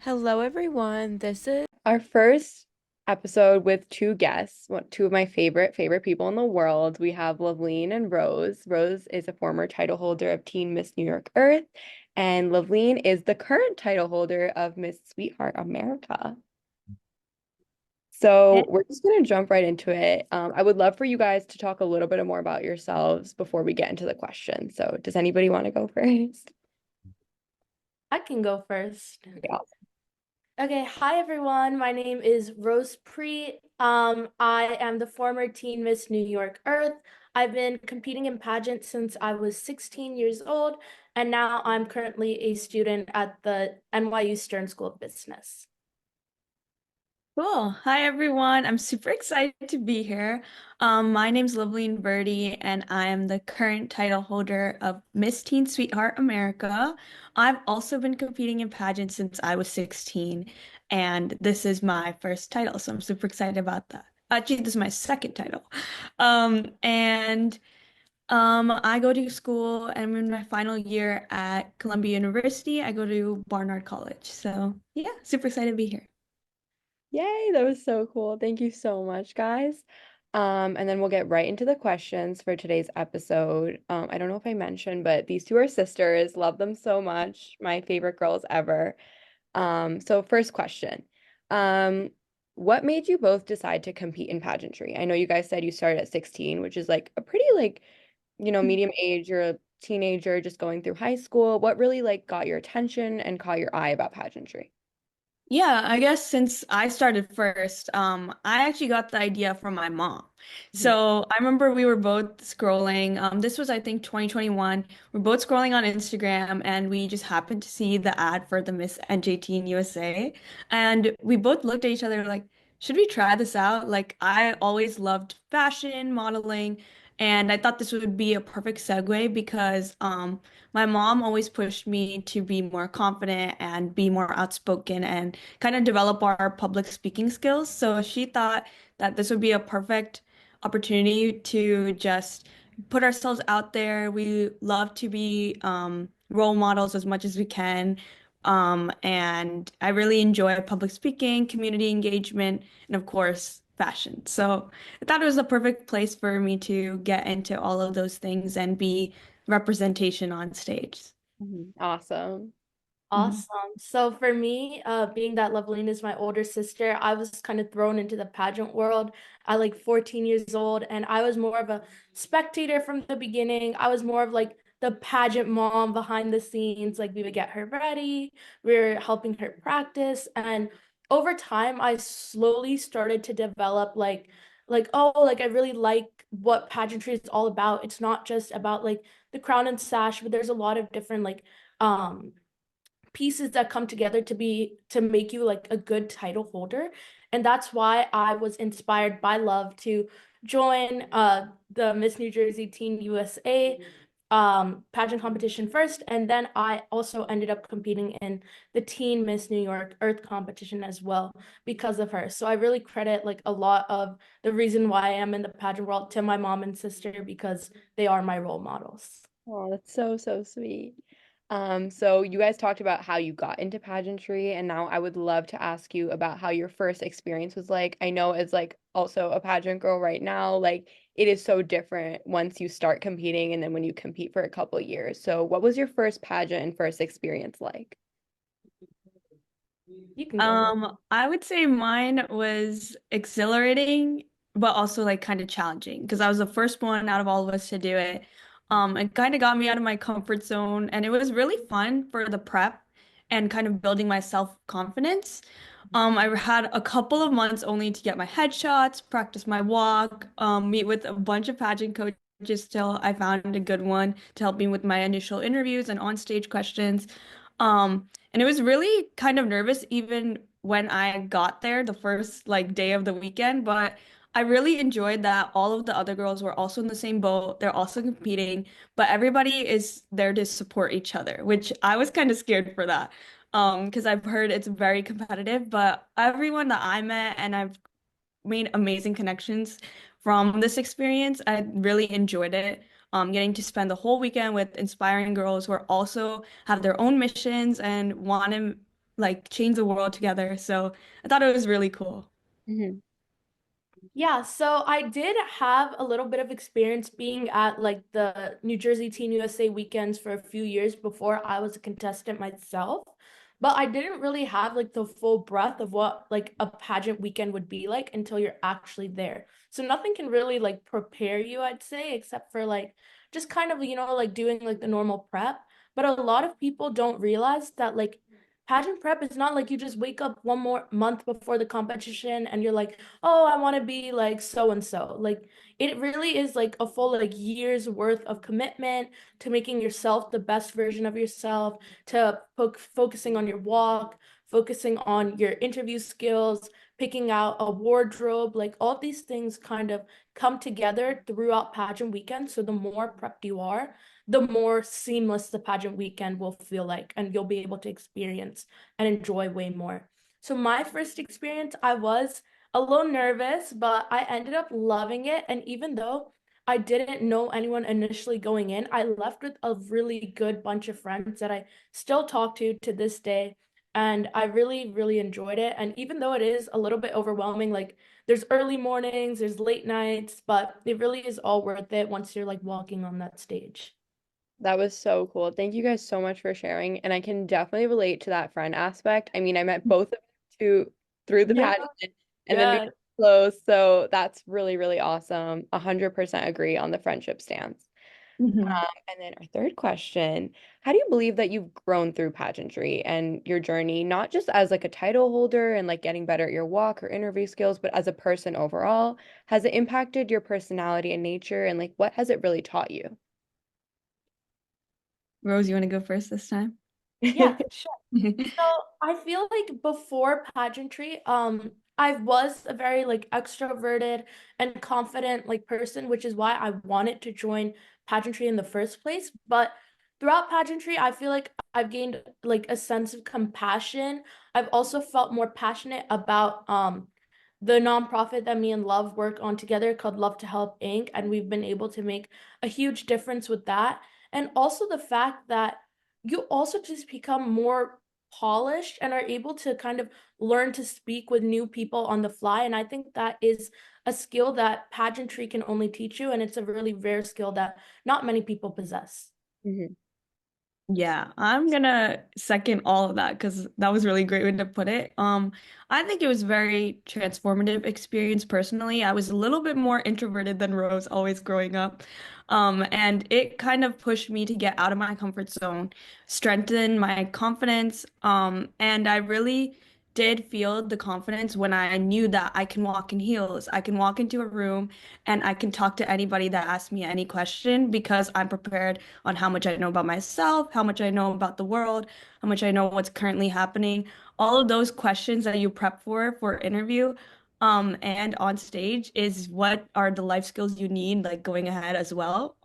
Hello, everyone. This is our first episode with two guests, two of my favorite people in the world. We have Lovleen and Rose. Rose is a former title holder of Teen Miss New York Earth, and Lovleen is the current title holder of Miss Sweetheart America. Eh, So we're just gonna jump right into it. I would love for you guys to talk a little bit more about yourselves before we get into the questions. So does anybody want to go first? I can go first. Yeah. Okay, hi everyone. My name is Rosepreet. I am the former Teen Miss New York Earth. I've been competing in pageants since I was 16 years old, and now I'm currently a student at the NYU Stern School of Business. Cool. Hi, everyone. I'm super excited to be here. My name's Lovleen Virdi, and I am the current title holder of Miss Teen Sweetheart America. I've also been competing in pageants since I was 16, and this is my first title, so I'm super excited about that. Actually, this is my second title. And I go to school, and I'm in my final year at Columbia University. I go to Barnard College. So, yeah, super excited to be here. Yay, that was so cool. Thank you so much, guys. And then we'll get right into the questions for today's episode. I don't know if I mentioned, but these two are sisters. Love them so much. My favorite girls ever. So first question. Um, what made you both decide to compete in pageantry? I know you guys said you started at 16, which is like a pretty medium age. You're a teenager just going through high school. What really like got your attention and caught your eye about pageantry? Yeah, I guess since I started first, I actually got the idea from my mom. Mhm. So I remember we were both scrolling. This was, I think, 2021. We're both scrolling on Instagram and we just happened to see the ad for the Miss NJT in USA. And we both looked at each other like, should we try this out? Like, I always loved fashion, modeling, and I thought this would be a perfect segue because my mom always pushed me to be more confident and be more outspoken and kind of develop our public speaking skills. So she thought that this would be a perfect opportunity to just put ourselves out there. We love to be role models as much as we can. And I really enjoy public speaking, community engagement, and of course, fashion. So I thought it was a perfect place for me to get into all of those things and be representation on stage. Mhm. Awesome. Mhm. Awesome. So for me, being that Loveline is my older sister, I was kind of thrown into the pageant world at like 14 years old, and I was more of a spectator from the beginning. I was more of like the pageant mom behind the scenes. Like we would get her ready, we were helping her practice, and over time, I slowly started to develop like oh, like I really like what pageantry is all about. It's not just about like the crown and sash, but there's a lot of different like pieces that come together to make you like a good title holder. And that's why I was inspired by love to join the Miss New Jersey Teen USA pageant competition first, and then I also ended up competing in the Teen Miss New York Earth competition as well because of her. So I really credit like a lot of the reason why I am in the pageant world to my mom and sister because they are my role models. Oh, that's so, so sweet. So you guys talked about how you got into pageantry, and now I would love to ask you about how your first experience was like. I know as like also a pageant girl right now, like it is so different once you start competing and then when you compete for a couple years. So what was your first pageant and first experience like? You can go. I would say mine was exhilarating, but also like kind of challenging because I was the first one out of all of us to do it. It kind of got me out of my comfort zone, and it was really fun for the prep and kind of building my self-confidence. I had a couple of months only to get my headshots, practice my walk, meet with a bunch of pageant coaches till I found a good one to help me with my initial interviews and on-stage questions. And it was really kind of nervous even when I got there the first like day of the weekend, but I really enjoyed that all of the other girls were also in the same boat. They're also competing, but everybody is there to support each other, which I was kind of scared for that. Because I've heard it's very competitive, but everyone that I met and I've made amazing connections from this experience. I really enjoyed it. Getting to spend the whole weekend with inspiring girls who are also have their own missions and want to like change the world together. So I thought it was really cool. Hmm. Yeah, so I did have a little bit of experience being at like the New Jersey Teen USA weekends for a few years before I was a contestant myself. But I didn't really have like the full breadth of what like a pageant weekend would be like until you're actually there. So nothing can really like prepare you, I'd say, except for like just kind of, like doing like the normal prep. But a lot of people don't realize that like pageant prep is not like you just wake up one more month before the competition and you're like, oh, I want to be like so and so. Like it really is like a full like year's worth of commitment to making yourself the best version of yourself, to focusing on your walk, focusing on your interview skills, picking out a wardrobe. Like all of these things kind of come together throughout pageant weekend. So the more prepped you are, the more seamless the pageant weekend will feel like, and you'll be able to experience and enjoy way more. So my first experience, I was a little nervous, but I ended up loving it. And even though I didn't know anyone initially going in, I left with a really good bunch of friends that I still talk to this day. And I really, really enjoyed it. And even though it is a little bit overwhelming, like there's early mornings, there's late nights, but it really is all worth it once you're like walking on that stage. That was so cool. Thank you guys so much for sharing. And I can definitely relate to that friend aspect. I mean, I met both of you two through the Yeah, pageant and then we yeah. were close. So that's really, really awesome. 100% agree on the friendship stance. Mhm. And then our third question, how do you believe that you've grown through pageantry and your journey, not just as like a title holder and like getting better at your walk or interview skills, but as a person overall? Has it impacted your personality and nature? And like, what has it really taught you? Rose, you want to go first this time? Yeah, sure. So I feel like before pageantry, I was a very like extroverted and confident like person, which is why I wanted to join pageantry in the first place. But throughout pageantry, I feel like I've gained like a sense of compassion. I've also felt more passionate about the nonprofit that me and Love work on together called Love to Help Inc. And we've been able to make a huge difference with that. And also the fact that you also just become more polished and are able to kind of learn to speak with new people on the fly. And I think that is a skill that pageantry can only teach you. And it's a really rare skill that not many people possess. Mhm. Yeah, I'm gonna second all of that because that was really great way to put it. I think it was very transformative experience personally. I was a little bit more introverted than Rose always growing up. And it kind of pushed me to get out of my comfort zone, strengthen my confidence. And I really did feel the confidence when I knew that I can walk in heels. I can walk into a room and I can talk to anybody that asks me any question because I'm prepared on how much I know about myself, how much I know about the world, how much I know what's currently happening. All of those questions that you prep for interview, and on stage is what are the life skills you need, like going ahead as well.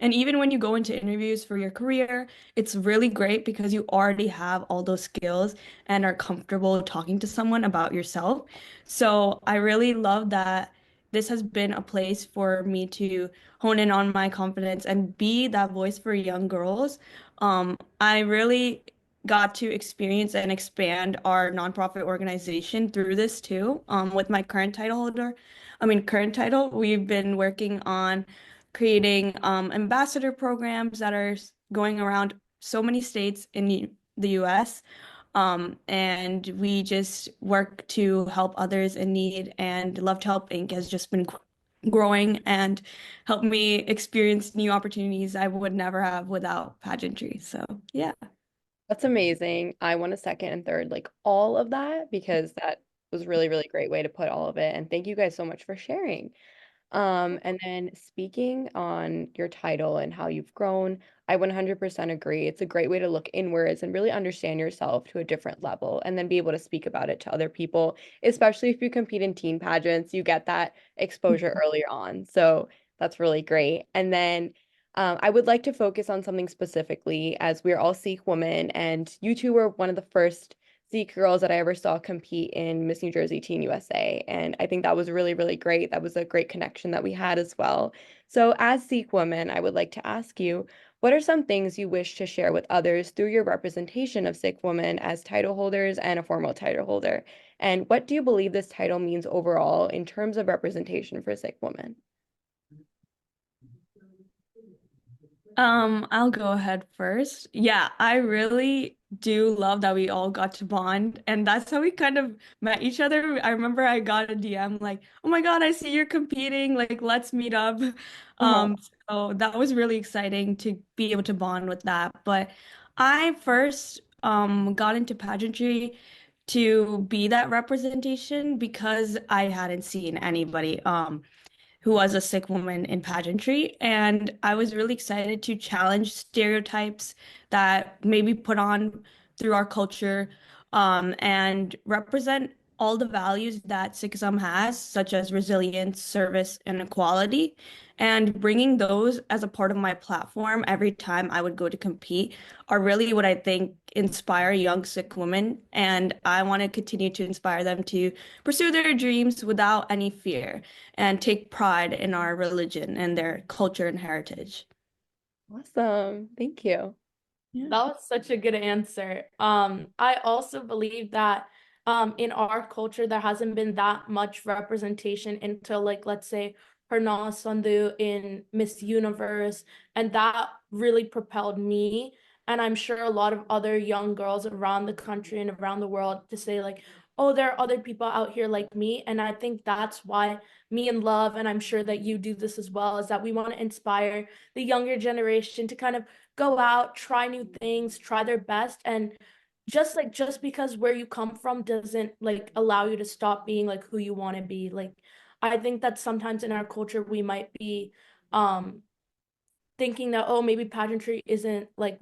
And even when you go into interviews for your career, it's really great because you already have all those skills and are comfortable talking to someone about yourself. So I really love that this has been a place for me to hone in on my confidence and be that voice for young girls. I really got to experience and expand our nonprofit organization through this too. With my current title holder, current title, we've been working on creating ambassador programs that are going around so many states in the US. And we just work to help others in need, and Love to Help Inc. has just been growing and helped me experience new opportunities I would never have without pageantry. So, yeah. That's amazing. I want a second and third, like all of that, because that was really, really great way to put all of it. And thank you guys so much for sharing. And then speaking on your title and how you've grown, I 100% agree. It's a great way to look inwards and really understand yourself to a different level and then be able to speak about it to other people, especially if you compete in teen pageants, you get that exposure earlier on. So that's really great. And then I would like to focus on something specifically as we're all Sikh women, and you two were one of the first Sikh girls that I ever saw compete in Miss New Jersey Teen USA. And I think that was really, really great. That was a great connection that we had as well. So, as Sikh women, I would like to ask you, what are some things you wish to share with others through your representation of Sikh women as title holders and a formal title holder? And what do you believe this title means overall in terms of representation for Sikh women? I'll go ahead first. Yeah, I really do love that we all got to bond, and that's how we kind of met each other. I remember I got a DM like, "Oh my God, I see you're competing. Like, let's meet up." Uh-huh. So that was really exciting to be able to bond with that. But I first got into pageantry to be that representation because I hadn't seen anybody who was a Sikh woman in pageantry. And I was really excited to challenge stereotypes that maybe put on through our culture, and represent all the values that Sikhism has, such as resilience, service, and equality, and bringing those as a part of my platform every time I would go to compete are really what I think inspire young Sikh women. And I want to continue to inspire them to pursue their dreams without any fear and take pride in our religion and their culture and heritage. Awesome. Thank you. Yeah. That was such a good answer. I also believe that in our culture there hasn't been that much representation into like let's say Harnaas Sandhu in Miss Universe, and that really propelled me. And I'm sure a lot of other young girls around the country and around the world to say like, oh, there are other people out here like me. And I think that's why me and Love, and I'm sure that you do this as well, is that we want to inspire the younger generation to kind of go out, try new things, try their best. And just because where you come from doesn't like allow you to stop being like who you want to be. Like I think that sometimes in our culture we might be um thinking that oh maybe pageantry isn't like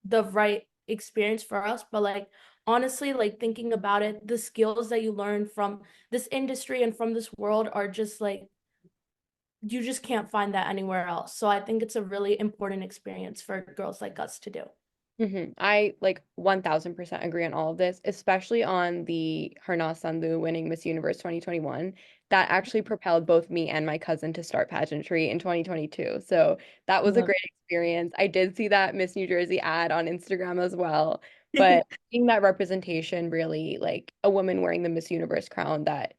the right experience for us, but like honestly like thinking about it, the skills that you learn from this industry and from this world are just like you just can't find that anywhere else. So I think it's a really important experience for girls like us to do. I like 1000% agree on all of this, especially on the Harnaas Sandhu winning Miss Universe 2021. That actually propelled both me and my cousin to start pageantry in 2022. So that was a Love great experience. I did see that Miss New Jersey ad on Instagram as well. But seeing that representation really, like a woman wearing the Miss Universe crown that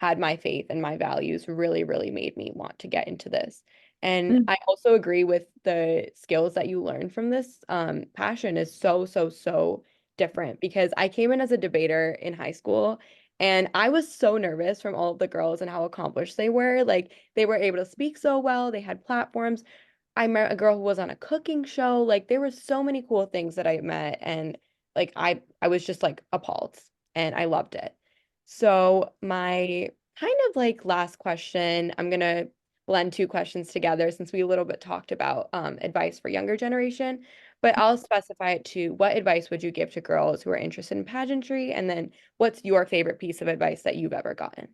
had my faith and my values really, really made me want to get into this. And Mm. I also agree with the skills that you learn from this. Passion is so, so, so different because I came in as a debater in high school and I was so nervous from all of the girls and how accomplished they were. Like they were able to speak so well, they had platforms. I met a girl who was on a cooking show. Like there were so many cool things that I met and like I was just like appalled and I loved it. So my kind of like last question, I'm gonna blend two questions together since we a little bit talked about advice for younger generation, but I'll specify it to what advice would you give to girls who are interested in pageantry, and then what's your favorite piece of advice that you've ever gotten?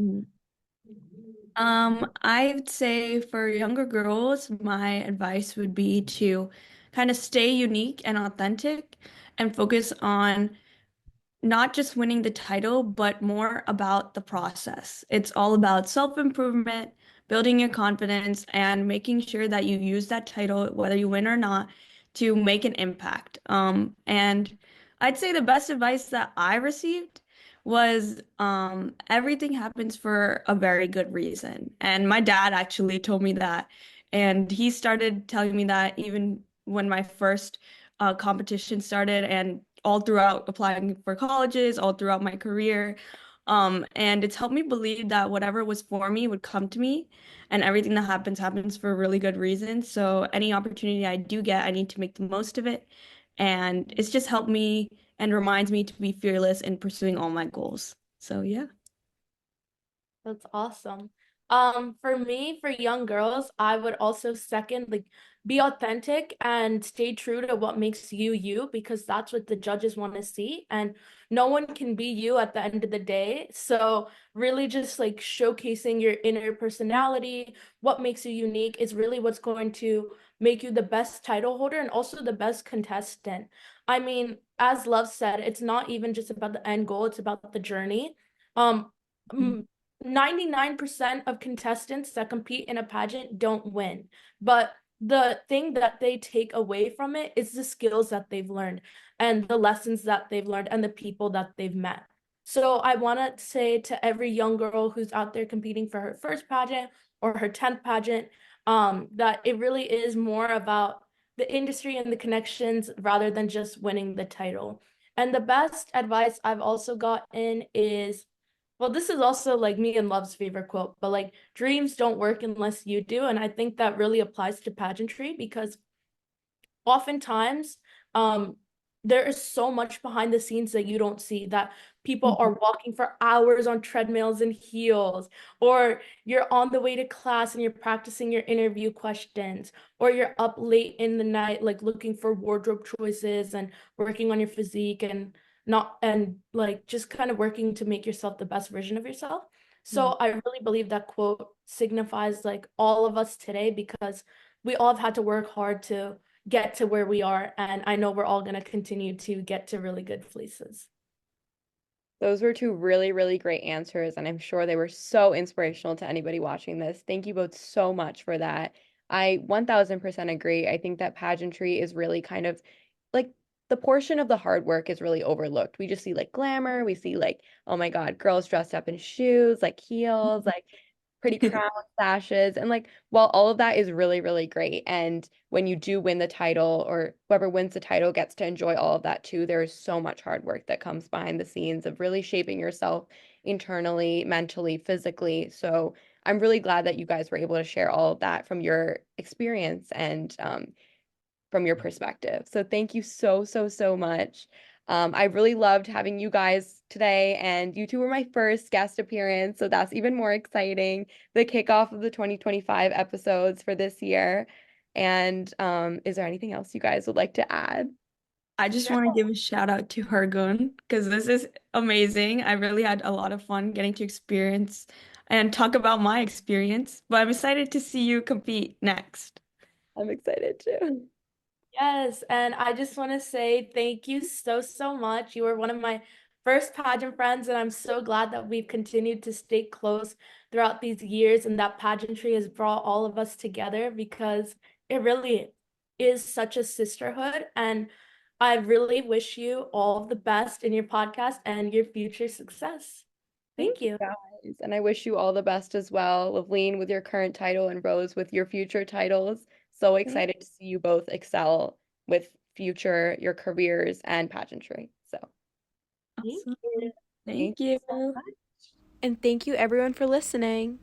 Mm. I'd say for younger girls, my advice would be to kind of stay unique and authentic and focus on not just winning the title, but more about the process. It's all about self-improvement, building your confidence, and making sure that you use that title, whether you win or not, to make an impact. And I'd say the best advice that I received was everything happens for a very good reason. And my dad actually told me that. And he started telling me that even when my first competition started and all throughout applying for colleges, all throughout my career. And it's helped me believe that whatever was for me would come to me, and everything that happens for a really good reason. So any opportunity I do get, I need to make the most of it. And it's just helped me and reminds me to be fearless in pursuing all my goals. So yeah. That's awesome. For me, for young girls, I would also second like be authentic and stay true to what makes you you because that's what the judges want to see and no one can be you at the end of the day. So really just like showcasing your inner personality, what makes you unique is really what's going to make you the best title holder and also the best contestant. I mean, as Love said, it's not even just about the end goal, it's about the journey. Um 99% of contestants that compete in a pageant don't win. But the thing that they take away from it is the skills that they've learned and the lessons that they've learned and the people that they've met. So I want to say to every young girl who's out there competing for her first pageant or her 10th pageant, that it really is more about the industry and the connections rather than just winning the title. And the best advice I've also gotten is, well, this is also like me and Love's favorite quote, but like dreams don't work unless you do. And I think that really applies to pageantry because oftentimes um there is so much behind the scenes that you don't see, that people Mhm. are walking for hours on treadmills and heels, or you're on the way to class and you're practicing your interview questions, or you're up late in the night like looking for wardrobe choices and working on your physique and not and like just kind of working to make yourself the best version of yourself. Yeah. So I really believe that quote signifies like all of us today because we all have had to work hard to get to where we are. And I know we're all going to continue to get to really good places. Those were two really, really great answers, and I'm sure they were so inspirational to anybody watching this. Thank you both so much for that. I 1000% agree. I think that pageantry is really kind of like the portion of the hard work is really overlooked. We just see like glamour, we see like, oh my God, girls dressed up in shoes, like heels, like pretty crown sashes. And like, while all of that is really, really great, and when you do win the title or whoever wins the title gets to enjoy all of that too, there is so much hard work that comes behind the scenes of really shaping yourself internally, mentally, physically. So I'm really glad that you guys were able to share all of that from your experience and from your perspective. So thank you so, so, so much. I really loved having you guys today, and you two were my first guest appearance, so that's even more exciting. The kickoff of the 2025 episodes for this year. And is there anything else you guys would like to add? I just want to give a shout out to Hargun because this is amazing. I really had a lot of fun getting to experience and talk about my experience, but I'm excited to see you compete next. I'm excited too. Yes, and I just want to say thank you so, so much. You were one of my first pageant friends, and I'm so glad that we've continued to stay close throughout these years and that pageantry has brought all of us together because it really is such a sisterhood. And I really wish you all the best in your podcast and your future success. Thank Thank you you. guys. And I wish you all the best as well, Lovleen with your current title and Rose with your future titles. So Thank excited to see you both excel with your careers and pageantry. So you. Awesome. thank Thank you you. so much. And thank you everyone for listening.